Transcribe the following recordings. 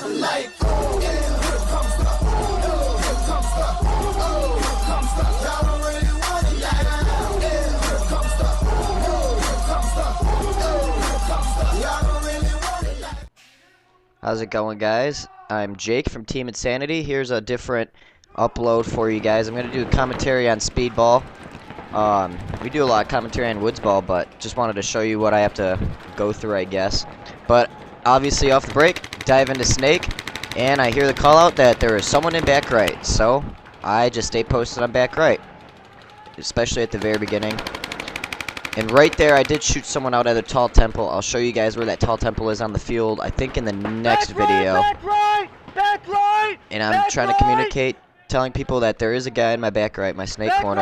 Like, oh, yeah, here comes the, oh, here comes the, oh, here comes the, y'all don't really want it now. Yeah, here comes the, oh, here comes the, oh, here comes the, y'all don't really want it now. How's it going, guys? I'm Jake from Team Insanity. Here's a different upload for you guys. I'm going to do a commentary on Speedball. We do a lot of commentary on Woodsball, but just wanted to show you what I have to go through, I guess. But obviously off the break, dive into Snake, and I hear the call out that there is someone in back right. So I just stay posted on back right, especially at the very beginning. And right there, I did shoot someone out at a tall temple. I'll show you guys where that tall temple is on the field, I think in the next video. Back right! And I'm trying to communicate, telling people that there is a guy in my back right, my snake corner.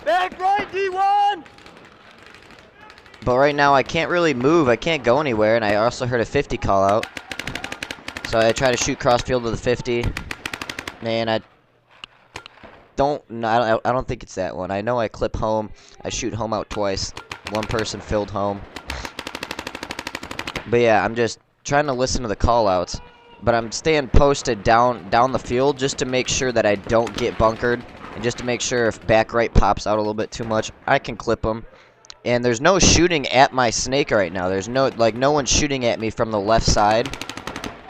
Back right, D1! But right now, I can't really move. I can't go anywhere, and I also heard a 50 call out. So I try to shoot cross field to the 50, and I don't think it's that one. I know I clip home. I shoot home out twice. One person filled home. But yeah, I'm just trying to listen to the call outs. But I'm staying posted down the field just to make sure that I don't get bunkered. And just to make sure if back right pops out a little bit too much, I can clip them. And there's no shooting at my snake right now. There's no one's shooting at me from the left side.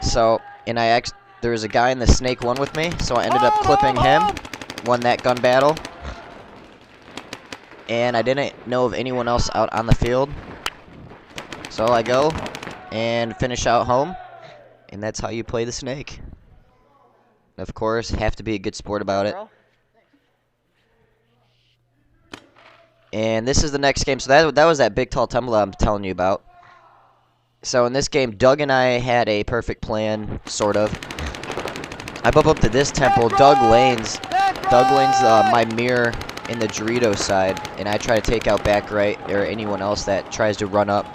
So, and there was a guy in the snake one with me, so I ended up clipping him. Won that gun battle. And I didn't know of anyone else out on the field. So I go and finish out home. And that's how you play the snake. Of course, have to be a good sport about it. And this is the next game. So that was that big tall temple I'm telling you about. So in this game, Doug and I had a perfect plan, sort of. I bump up to this temple. Doug lanes my mirror in the Dorito side, and I try to take out back right or anyone else that tries to run up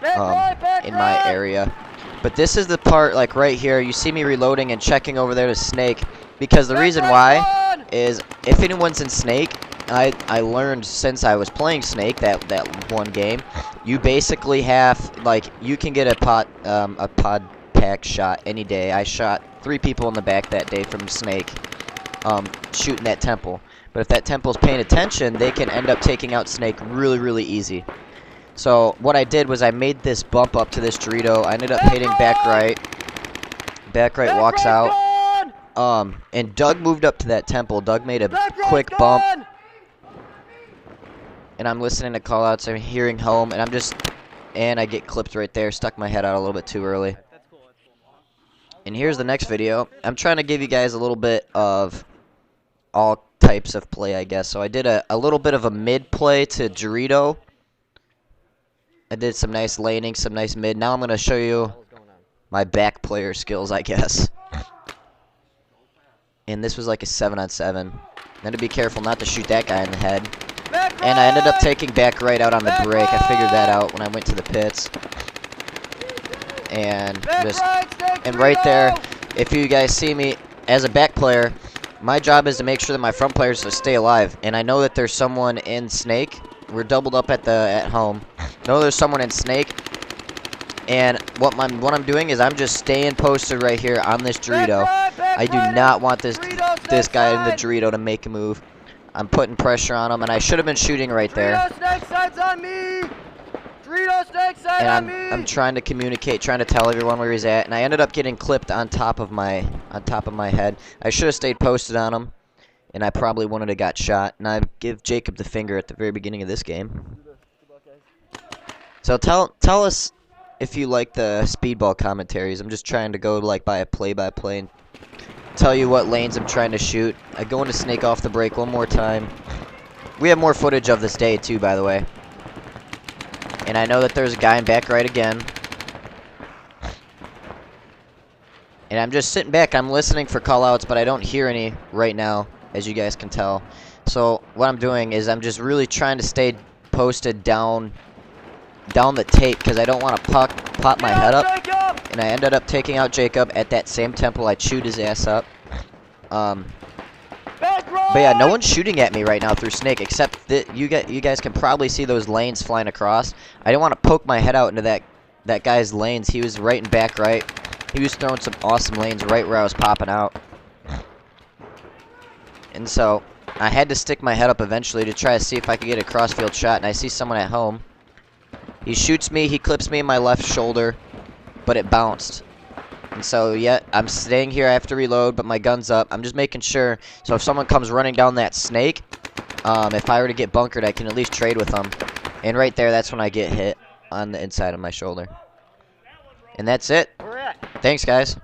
in my area. But this is the part, like right here, you see me reloading and checking over there to Snake, because the reason why is if anyone's in Snake, I learned since I was playing Snake that one game, you basically have, like, you can get a pod pack shot any day. I shot 3 people in the back that day from Snake, shooting that temple. But if that temple's paying attention, they can end up taking out Snake really, really easy. So what I did was I made this bump up to this Dorito. I ended up hitting back right. Back right walks out. And Doug moved up to that temple. Doug made a quick bump. And I'm listening to call-outs. I'm hearing home, and I get clipped right there. Stuck my head out a little bit too early. And here's the next video. I'm trying to give you guys a little bit of all types of play, I guess. So I did a little bit of a mid play to Dorito. I did some nice laning, some nice mid. Now I'm going to show you my back player skills, I guess. And this was like a 7-on-7. Then to be careful not to shoot that guy in the head. And I ended up taking back right out on the break. I figured that out when I went to the pits. And right there, if you guys see me as a back player, my job is to make sure that my front players stay alive. And I know that there's someone in Snake. We're doubled up at home. Know there's someone in Snake. And what I'm doing is I'm just staying posted right here on this Dorito. I do not want this guy in the Dorito to make a move. I'm putting pressure on him, and I should have been shooting right there. And I'm trying to communicate, trying to tell everyone where he's at, and I ended up getting clipped on top of my head. I should have stayed posted on him, and I probably wouldn't have got shot. And I give Jacob the finger at the very beginning of this game. So tell us if you like the Speedball commentaries. I'm just trying to go like by a play-by-play and tell you what lanes I'm trying to shoot. I go into Snake off the break one more time. We have more footage of this day too, by the way. And I know that there's a guy in back right again. And I'm just sitting back. I'm listening for call-outs, but I don't hear any right now, as you guys can tell. So what I'm doing is I'm just really trying to stay posted down the tape, because I don't want to pop my head up. And I ended up taking out Jacob at that same temple. I chewed his ass up. But yeah, no one's shooting at me right now through Snake, except that you guys can probably see those lanes flying across. I didn't want to poke my head out into that guy's lanes. He was right and back right. He was throwing some awesome lanes right where I was popping out. And so I had to stick my head up eventually to try to see if I could get a crossfield shot, and I see someone at home. He shoots me, he clips me in my left shoulder, but it bounced. And so, yeah, I'm staying here. I have to reload, but my gun's up. I'm just making sure, so if someone comes running down that snake, if I were to get bunkered, I can at least trade with them. And right there, that's when I get hit on the inside of my shoulder. And that's it. Where at? Thanks, guys.